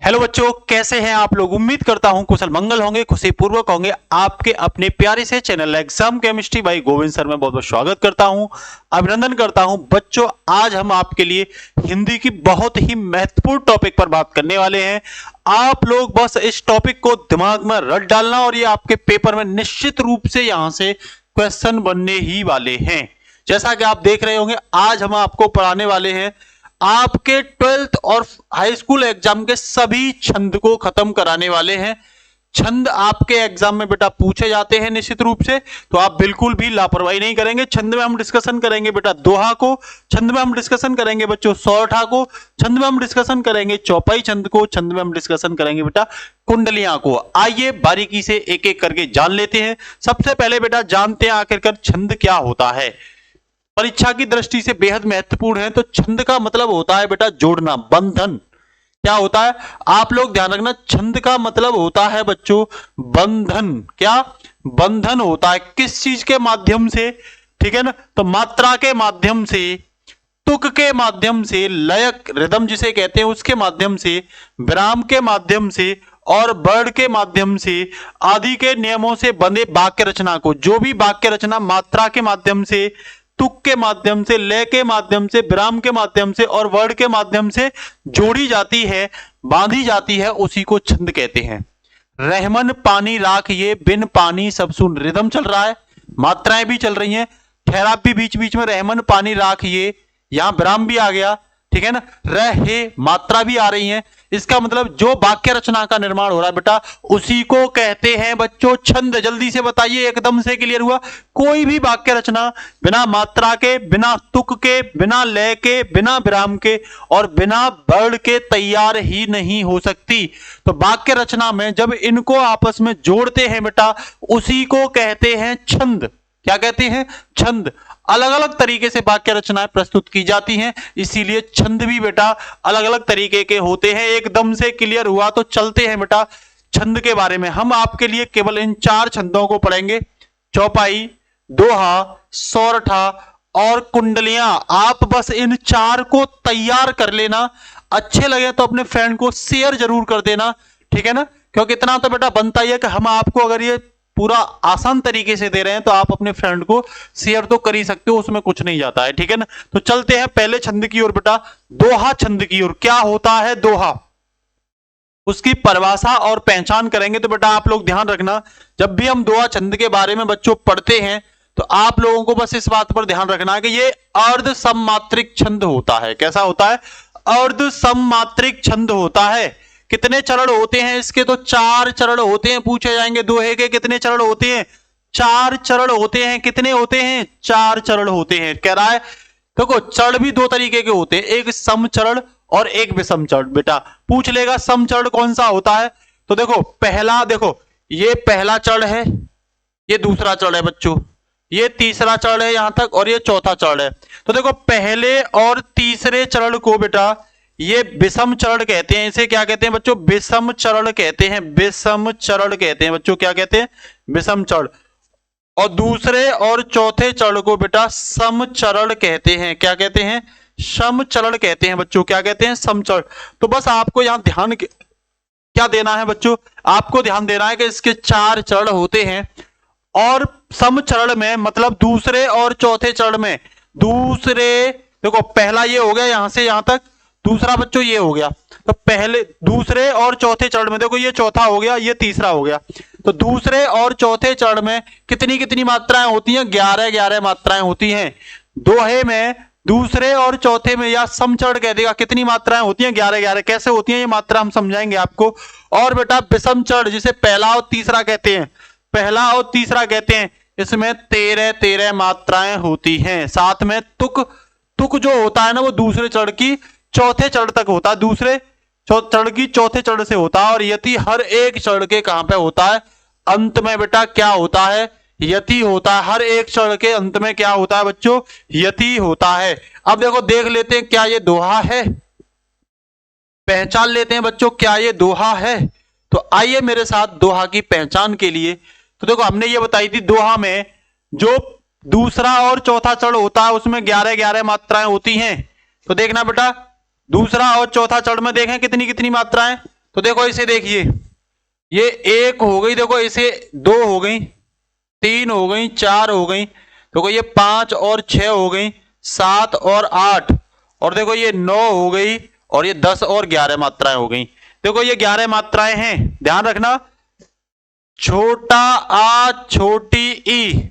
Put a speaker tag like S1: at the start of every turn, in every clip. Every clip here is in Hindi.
S1: हेलो बच्चों, कैसे हैं आप लोग। उम्मीद करता हूं कुशल मंगल होंगे, खुशी पूर्वक होंगे। आपके अपने प्यारे से channel exam chemistry by Govind sir में बहुत बहुत स्वागत करता हूं, अभिनंदन करता हूं। बच्चों, आज हम आपके लिए हिंदी की बहुत ही महत्वपूर्ण टॉपिक पर बात करने वाले हैं। आप लोग बस इस टॉपिक को दिमाग में रट डालना और ये आपके पेपर में निश्चित रूप से यहां से क्वेश्चन बनने ही वाले हैं। जैसा कि आप देख रहे होंगे, आज हम आपको पढ़ाने वाले हैं आपके 12th और हाई स्कूल एग्जाम के सभी छंद को खत्म कराने वाले हैं। छंद आपके एग्जाम में बेटा पूछे जाते हैं निश्चित रूप से, तो आप बिल्कुल भी लापरवाही नहीं करेंगे। छंद में हम डिस्कशन करेंगे बेटा दोहा को, छंद में हम डिस्कशन करेंगे बच्चों सौरठा को, छंद में हम डिस्कशन करेंगे चौपाई छंद को, छंद में हम डिस्कशन करेंगे बेटा कुंडलियां को। आइए बारीकी से एक एक करके जान लेते हैं। सबसे पहले बेटा जानते हैं आखिरकार छंद क्या होता है। परीक्षा की दृष्टि से बेहद महत्वपूर्ण है। तो छंद का मतलब होता है बेटा जोड़ना, बंधन। क्या होता है आप लोग ध्यान रखना, छंद का मतलब होता है बच्चों बंधन। क्या बंधन होता है, किस चीज के माध्यम से, ठीक है ना। तो मात्रा के माध्यम से, तुक के माध्यम से, लयक रिदम जिसे कहते हैं उसके माध्यम से, विराम के माध्यम से और वर्ण के माध्यम से, आदि के नियमों से बने वाक्य रचना को। जो भी वाक्य रचना मात्रा के माध्यम से, तुक के माध्यम से, लय के माध्यम से, विराम के माध्यम से और वर्ण के माध्यम से जोड़ी जाती है, बांधी जाती है, उसी को छंद कहते हैं। रहमन पानी राख ये, बिन पानी सब सुन। रिदम चल रहा है, मात्राएं भी चल रही हैं, ठहराव भी बीच बीच में। रहमन पानी राख ये, यहां विराम भी आ गया, ठीक है ना। रह हे मात्रा भी आ रही है। इसका मतलब जो वाक्य रचना का निर्माण हो रहा है बेटा उसी को कहते हैं बच्चों छंद। जल्दी से बताइए, एकदम से क्लियर हुआ। कोई भी वाक्य रचना बिना मात्रा के, बिना तुक के, बिना लय के, बिना विराम के और बिना वर्ण के तैयार ही नहीं हो सकती। तो वाक्य रचना में जब इनको आपस में जोड़ते हैं बेटा उसी को कहते हैं छंद। क्या कहते हैं? छंद। अलग अलग तरीके से वाक्य रचनाएं प्रस्तुत की जाती हैं, इसीलिए छंद भी बेटा अलग अलग तरीके के होते हैं। एकदम से क्लियर हुआ तो चलते हैं बेटा छंद के बारे में। हम आपके लिए केवल इन 4 छंदों को पढ़ेंगे, चौपाई, दोहा, सौरठा और कुंडलियां। आप बस इन 4 को तैयार कर लेना। अच्छे लगे तो अपने फ्रेंड को शेयर जरूर कर देना, ठीक है ना। क्योंकि इतना तो बेटा बनता ही है कि हम आपको अगर ये पूरा आसान तरीके से दे रहे हैं तो आप अपने फ्रेंड को शेयर तो कर ही सकते हो, उसमें कुछ नहीं जाता है, ठीक है ना। तो चलते हैं पहले छंद की ओर बेटा, दोहा छंद की ओर। क्या होता है दोहा, उसकी परिभाषा और पहचान करेंगे। तो बेटा आप लोग ध्यान रखना, जब भी हम दोहा छंद के बारे में बच्चों पढ़ते हैं तो आप लोगों को बस इस बात पर ध्यान रखना है कि ये अर्ध सममात्रिक छंद होता है। कैसा होता है? अर्ध सममात्रिक छंद होता है। कितने चरण होते हैं इसके? तो 4 चरण होते हैं। पूछे जाएंगे दोहे के कितने चरण होते हैं? 4 चरण होते हैं। कितने होते हैं? 4 चरण होते हैं। कह रहा है देखो चरण भी 2 तरीके के होते हैं, एक सम चरण और एक विषम चरण। बेटा पूछ लेगा सम चरण कौन सा होता है। तो देखो पहला, देखो ये पहला चरण है, ये दूसरा चरण है बच्चों, ये तीसरा चरण है यहां तक और ये चौथा चरण है। तो देखो पहले और तीसरे चरण को बेटा ये विषम चरण कहते हैं। इसे क्या कहते हैं बच्चों? विषम चरण कहते हैं। विषम चरण कहते हैं बच्चों, क्या कहते हैं? विषम चरण। और दूसरे और चौथे चरण को बेटा सम चरण कहते हैं। क्या कहते हैं? सम चरण कहते हैं बच्चों। क्या कहते हैं? सम चरण। तो बस आपको यहां ध्यान क्या देना है बच्चों? आपको ध्यान देना है कि इसके 4 चरण होते हैं और सम चरण में मतलब दूसरे और चौथे चरण में, दूसरे देखो पहला ये हो गया यहां से यहां तक, दूसरा बच्चों ये हो गया। तो पहले, दूसरे और चौथे चरण में देखो ये चौथा हो गया, ये तीसरा हो गया। तो दूसरे और चौथे चरण में कितनी कितनी मात्राएं होती हैं? 11 मात्राएं होती हैं। दोहे में दूसरे और चौथे में या समचरण कह देगा कितनी मात्राएं होती हैं? 11। कैसे होती हैं ये मात्रा हम समझाएंगे आपको। और बेटा विषम चरण जिसे पहला और तीसरा कहते हैं, पहला और तीसरा कहते हैं, इसमें 13 मात्राएं होती हैं। साथ में तुक, तुक जो होता है ना वो दूसरे चरण की चौथे चरण तक होता है, दूसरे चरण की चौथे चरण से होता है। और यति हर एक चरण के कहां पे होता है? अंत में बेटा क्या होता है? यति होता है। हर एक चरण के अंत में क्या होता है बच्चों? यति होता है। अब देखो देख लेते हैं क्या ये दोहा है, पहचान लेते हैं बच्चों क्या ये दोहा है। तो आइए मेरे साथ दोहा की पहचान के लिए। तो देखो हमने ये बताई थी दोहा में जो दूसरा और चौथा चरण होता है उसमें 11 मात्राएं होती हैं। तो देखना बेटा दूसरा और चौथा चरण में देखें कितनी कितनी मात्राएं। तो देखो इसे देखिए, ये एक हो गई, देखो इसे दो हो गई, तीन हो गई, चार हो गई, देखो ये पांच और छह हो गई, सात और आठ, और देखो ये नौ हो गई, और ये 10 और 11 मात्राएं हो गई। देखो ये 11 मात्राएं हैं, ध्यान रखना, छोटा आ छोटी ई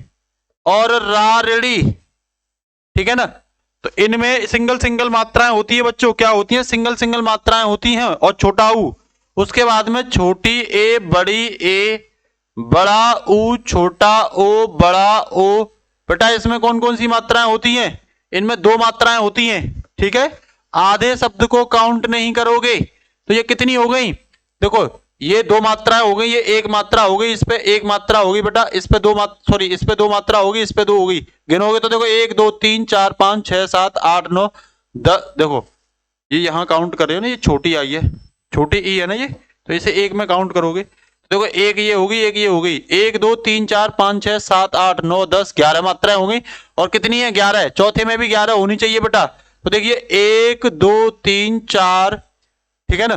S1: और रारड़ी, ठीक है ना। तो इनमें सिंगल सिंगल मात्राएं होती है बच्चों, क्या होती है, सिंगल सिंगल मात्राएं होती हैं, और छोटा ऊ, उसके बाद में छोटी ए, बड़ी ए, बड़ा ऊ, छोटा ओ, बड़ा ओ। बेटा इसमें कौन कौन सी मात्राएं होती हैं, इनमें दो मात्राएं होती हैं, ठीक है। आधे शब्द को काउंट नहीं करोगे तो ये कितनी हो गई, देखो ये दो मात्राएं हो गई, ये एक मात्रा हो गई, इस पे एक मात्रा होगी बेटा, इस पे दो सॉरी इस पे दो मात्रा होगी, इस पे दो होगी, गिनोगे तो देखो 1 2 3 4 5 6 7 8 9 10, देखो ये यहां काउंट कर रहे हो ना, ये छोटी आई है, छोटी ई है ना ये, तो इसे एक में काउंट करोगे तो देखो एक ये होगी, एक ये हो गई, 1 2 3 4 5 6 7 8 9 10 11 मात्राएं हो गई, और कितनी है 11 है, चौथे में भी 11 होनी चाहिए बेटा। तो देखिए 1 2 3 4, ठीक है ना,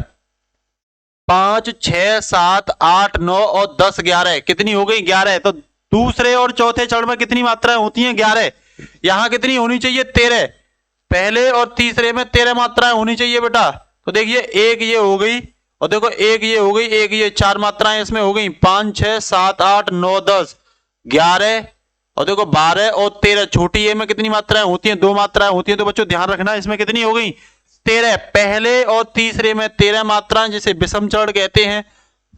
S1: 5 6 7 8 9 और 10 11, कितनी हो गई 11। तो दूसरे और चौथे चरण में कितनी मात्राएं होती हैं 11, यहां कितनी होनी चाहिए 13, पहले और तीसरे में 13 मात्राएं होनी चाहिए बेटा। तो देखिए एक ये हो गई, और देखो एक ये हो गई, एक ये, चार मात्राएं इसमें हो गई, 5 6 7 8 9 10 11, और देखो 12 और 13, छोटी ए में कितनी मात्राएं होती हैं, दो मात्राएं होती हैं, तो बच्चों ध्यान रखना इसमें कितनी हो गई 13, पहले और तीसरे में 13 मात्राएं जिसे विषम चरण कहते हैं,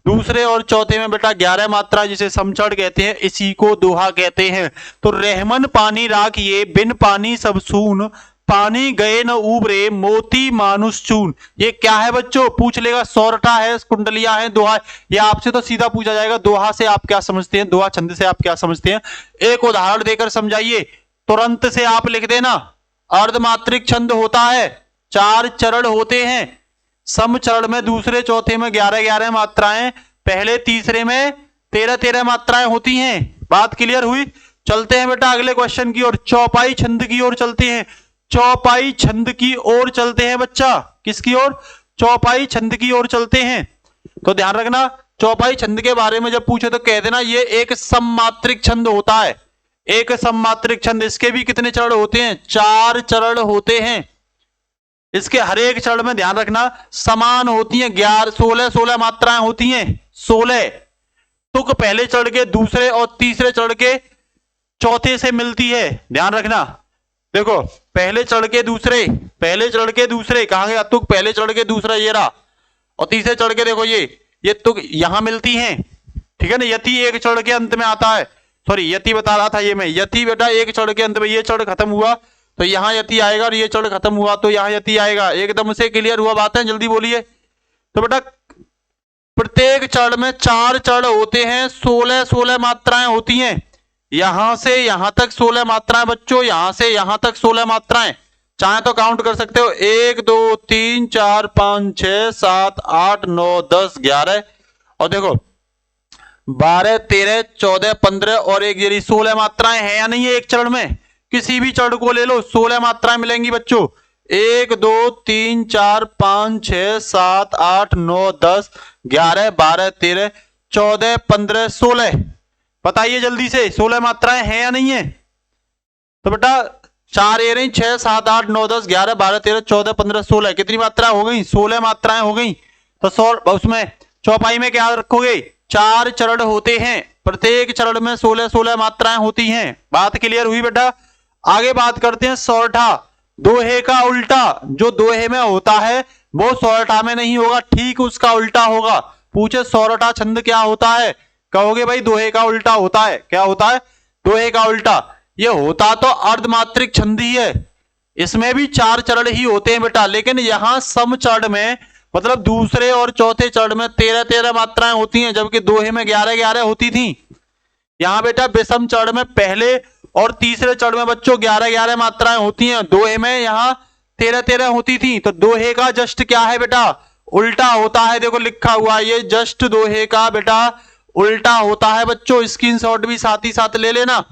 S1: दूसरे और चौथे में बेटा 11 मात्रा जिसे समचर कहते हैं, इसी को दोहा कहते हैं। तो रहमन पानी राखिए बिन पानी सब सून, पानी गए न उबरे मोती मानुष चून। ये क्या है बच्चों, पूछ लेगा, सौरठा है, कुंडलिया है, दोहा। ये आपसे तो सीधा पूछा जाएगा, दोहा से आप क्या समझते हैं, दोहा छंद से आप क्या समझते हैं, एक उदाहरण देकर समझाइए, तुरंत से आप लिख देना। अर्धमात्रिक छंद होता है, 4 चरण होते हैं, सम चरण में दूसरे चौथे में 11 11 मात्राएं, पहले तीसरे में 13 13 मात्राएं होती हैं। बात क्लियर हुई। चलते हैं बेटा अगले क्वेश्चन की ओर, चौपाई छंद की ओर चलते हैं, चौपाई छंद की ओर चलते हैं बच्चा, किसकी ओर, चौपाई छंद की ओर चलते हैं। तो ध्यान रखना, चौपाई छंद के बारे में जब पूछे तो कह देना ये एक सममात्रिक छंद होता है, एक सममात्रिक छंद। इसके भी कितने चरण होते हैं, 4 चरण होते हैं। इसके हर एक चरण में ध्यान रखना समान होती हैं, 11 16 16 मात्राएं होती हैं, 16 तुक पहले चरण के, दूसरे और तीसरे चरण के चौथे से मिलती है, ध्यान रखना। देखो पहले चरण के दूसरे, पहले चरण के दूसरे कहां गया तुक, पहले चरण के दूसरा ये रहा, और तीसरे चरण के देखो ये तुक यहां मिलती हैं, ठीक है ना। यति एक चरण के अंत में आता है, सॉरी यति बता रहा था ये मैं, यति बेटा एक चरण के अंत में, ये चरण खत्म हुआ तो यहां यति आएगा, और ये चरण खत्म हुआ तो यहां यति आएगा। एकदम से क्लियर हुआ बात है, जल्दी बोलिए। तो बेटा प्रत्येक चरण में 4 चरण होते हैं, 16 16 मात्राएं होती हैं, यहां से यहां तक 16 मात्राएं बच्चों, यहां से यहां तक 16 मात्राएं, चाहे तो काउंट कर सकते हो, 1 2 3 4 5 6 7 8 9 10 11, और देखो 12 13 14 15 और एक, ये 16 मात्राएं हैं या नहीं है एक चरण में, किसी भी चरण को ले लो 16 मात्राएं मिलेंगी बच्चों, 1 2 3 4 5 6 7 8 9 10 11 12 13 14 15 16, बताइए जल्दी से 16 मात्राएं हैं या नहीं है। तो बेटा 4 ये नहीं, 6 7 8 9 10 11 12 13 14 15 16, कितनी मात्रा हो गई, 16 मात्राएं हो गई। तो उसमें चौपाई में क्या रखोगे, 4 चरण होते हैं, प्रत्येक चरण में 16 16 मात्राएं होती हैं। बात क्लियर हुई बेटा। आगे बात करते हैं सौरठा, दोहे का उल्टा, जो दोहे में होता है वो सौरठा में नहीं होगा, ठीक उसका उल्टा होगा। पूछे सौरठा छंद क्या होता है, कहोगे भाई दोहे का उल्टा होता है। क्या होता है, दोहे का उल्टा। ये होता तो अर्धमात्रिक छंद ही है, इसमें भी 4 चरण ही होते हैं बेटा, लेकिन यहां सम चरण में मतलब दूसरे और चौथे चरण में 13 13 मात्राएं होती हैं, जबकि दोहे में 11 11 होती थी। यहां बेटा विषम चरण में पहले और तीसरे चरण में बच्चों 11 11 मात्राएं होती हैं, दोहे में यहां 13 13 होती थी। तो दोहे का जस्ट क्या है बेटा, उल्टा होता है। देखो लिखा हुआ है, ये जस्ट दोहे का बेटा उल्टा होता है बच्चों, स्क्रीनशॉट भी साथ ही साथ ले लेना।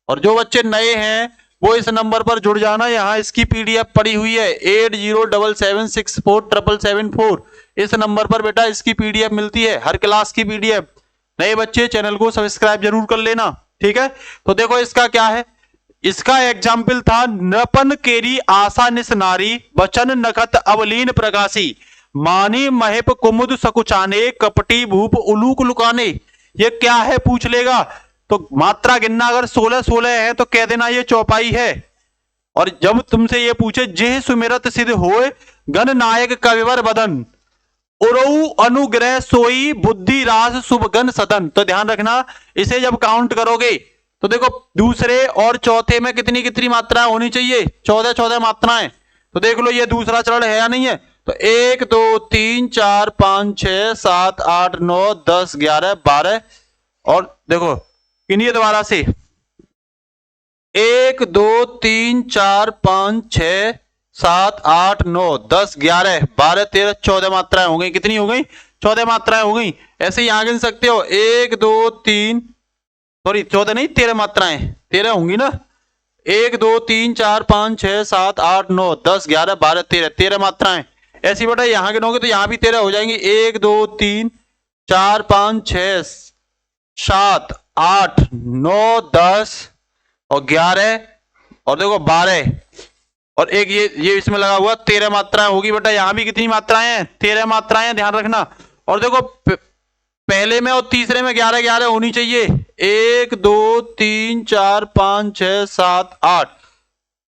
S1: और जो बच्चे नए हैं वो इस नंबर पर जुड़ जाना। यहाँ इसकी पीडीएफ पड़ी हुई है 8077647774। इस नंबर पर बेटा इसकी पीडीएफ मिलती है, हर क्लास की पीडीएफ। नए बच्चे चैनल को सब्सक्राइब जरूर कर लेना, ठीक है। तो देखो इसका क्या है, इसका एग्जाम्पल था नृपन केरी आशा निस नारी वचन नखत अवलीन प्रकाशी मानी महिप कुमुद सकुचाने कपटी भूप उलूक लुकाने। ये क्या है पूछ लेगा तो मात्रा गिनना, अगर 16-16 है तो कह देना ये चौपाई है। और जब तुमसे ये पूछे जेह सुमिरत सिद्ध होए गण नायक कविवर बदन उरऊ अनुग्रह सोई बुद्धि रास शुभ गण सदन, तो ध्यान रखना इसे जब काउंट करोगे तो देखो दूसरे और चौथे में कितनी कितनी मात्राएं होनी चाहिए, 14-14 मात्राएं। तो देख लो ये दूसरा चरण है या नहीं है, तो 1 2 3 4 5 6 7 8 9 10 11 12 और देखो गिनिए दोबारा से 1 2 3 4 5 6 7 8 9 10 11 12 13 14 मात्राएं हो गई। कितनी हो गई? 14 मात्राएं हो गई। ऐसे ही यहां गिन सकते हो 1 2 3 सॉरी 14 नहीं 13 मात्राएं, 13 होंगी ना। 1 2 3 4 5 6 7 8 9 10 11 12 13 13 मात्राएं। ऐसी बेटा यहां गिनोगे तो यहां भी 13 हो जाएंगी। 1 2 3 4 5 6 7 8 9 10 और 11 और देखो 12 और एक ये इसमें लगा हुआ 13 मात्राएं होगी बेटा। यहां भी कितनी मात्राएं हैं? 13 मात्राएं, ध्यान रखना। और देखो पहले में और तीसरे में 11-11 होनी चाहिए। 1 2 3 4 5 6 7 8,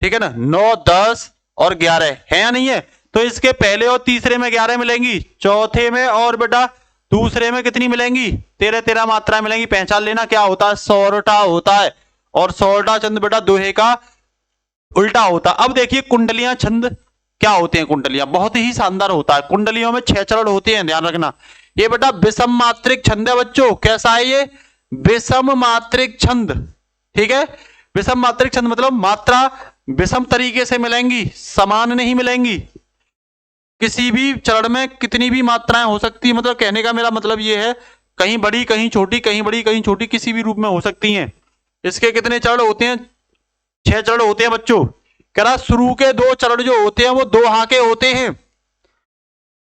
S1: ठीक है ना। 9 10 और 11 है या नहीं है? तो इसके पहले और तीसरे में 11 मिलेंगी, चौथे में और बेटा दूसरे में कितनी मिलेंगी? 13-13 मात्राएं मिलेंगी। पहचान लेना क्या होता है, सौरठा होता है। और सौरठा छंद बेटा दोहे का उल्टा होता। अब देखिए कुंडलियां छंद क्या होते हैं। कुंडलियां बहुत ही शानदार होता है। कुंडलियों में 6 चरण होते हैं, ध्यान रखना। ये बेटा विषम मात्रिक छंद है बच्चों। कैसा है ये? विषम मात्रिक छंद, ठीक है। विषम मात्रिक छंद मतलब मात्रा विषम तरीके से मिलेंगी, समान नहीं मिलेंगी। किसी भी चरण में कितनी भी मात्राएं हो सकती है। मतलब कहने का मेरा मतलब ये है, कहीं बड़ी कहीं छोटी, कहीं बड़ी कहीं छोटी, किसी भी रूप में हो सकती हैं। इसके कितने चरण होते हैं? 6 चरण होते हैं बच्चों। कह रहा शुरू के 2 चरण जो होते हैं वो दोहा के होते हैं।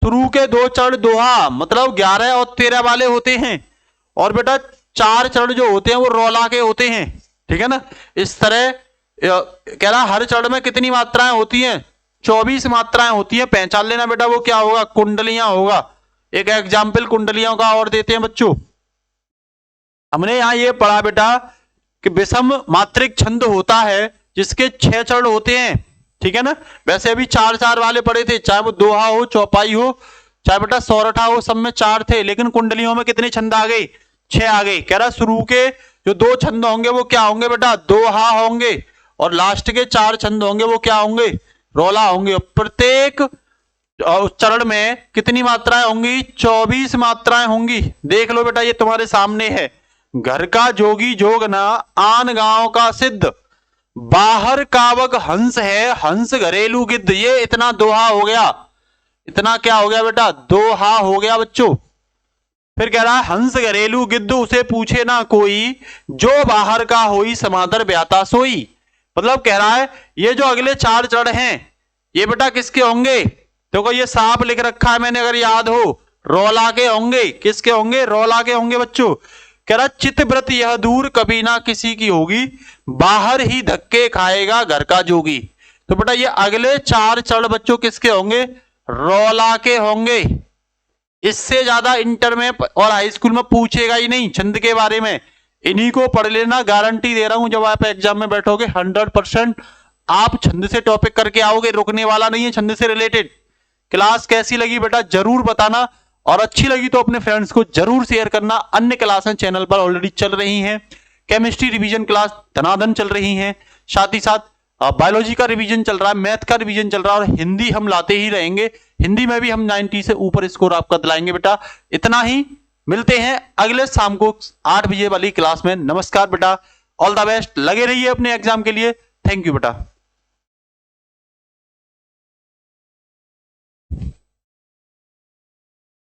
S1: शुरू के 2 चरण दोहा मतलब 11 और 13 वाले होते हैं। और बेटा 4 चरण जो होते हैं वो रौला के होते हैं, ठीक है ना। इस तरह कह रहा हर चरण में कितनी मात्राएं होती हैं? 24 मात्राएं होती हैं। पहचान लेना बेटा वो क्या होगा? कुंडलियां होगा। एक एग्जाम्पल कुंडलियों का और देते हैं बच्चों। हमने यहां ये पढ़ा बेटा कि विषम मात्रिक छंद होता है जिसके 6 चरण होते हैं, ठीक है ना। वैसे अभी 4-4 वाले पढ़े थे, चाहे वो दोहा हो, चौपाई हो, चाहे बेटा सौरठा हो, सब में 4 थे। लेकिन कुंडलियों में कितने छंद आ गए? 6 आ गए। कह रहा शुरू के जो 2 छंद होंगे वो क्या होंगे बेटा? दोहा होंगे। और लास्ट के 4 छंद होंगे वो क्या होंगे? रौला होंगे। प्रत्येक चरण में कितनी मात्राएं होंगी? 24 मात्राएं होंगी। देख लो बेटा ये तुम्हारे सामने है। घर का जोगी जोगना आन गांव का सिद्ध बाहर कावक हंस है हंस घरेलू गिद्ध। ये इतना दोहा हो गया। इतना क्या हो गया बेटा? दोहा हो गया बच्चों। फिर कह रहा है हंस घरेलू गिद्ध उसे पूछे ना कोई जो बाहर का होई समादर ब्याता सोई। मतलब कह रहा है ये जो अगले 4 चरण हैं ये बेटा किसके होंगे? देखो ये सांप लिख रखा है मैंने, अगर याद हो, रौला के होंगे। किसके होंगे? रौला के होंगे बच्चों। कह रहा चित व्रत यह दूर कभी ना किसी की होगी बाहर ही धक्के खाएगा घर का जोगी। तो बेटा ये अगले 4 चरण बच्चों किसके होंगे? रौला के होंगे। इससे ज्यादा इंटर में और हाई स्कूल में पूछेगा ही नहीं छंद के बारे में। इन्हीं को पढ़ लेना, गारंटी दे रहा हूं। जब आप एग्जाम में बैठोगे 100% आप छंद से टॉपिक करके आओगे। रुकने वाला नहीं है छंद से रिलेटेड। क्लास कैसी लगी बेटा जरूर बताना, और अच्छी लगी तो अपने फ्रेंड्स को जरूर शेयर करना। अन्य क्लासें चैनल पर ऑलरेडी चल रही हैं। केमिस्ट्री रिवीजन क्लास धनाधन चल रही हैं, साथ ही साथ बायोलॉजी का रिवीजन चल रहा है, मैथ का रिवीजन चल रहा है, और हिंदी हम लाते ही रहेंगे। हिंदी में भी हम 90 से ऊपर स्कोर आपका दिलाएंगे बेटा। इतना ही, मिलते हैं अगले शाम को 8 बजे वाली क्लास में। नमस्कार बेटा, ऑल द बेस्ट। लगे रहिए अपने एग्जाम के लिए। थैंक यू बेटा।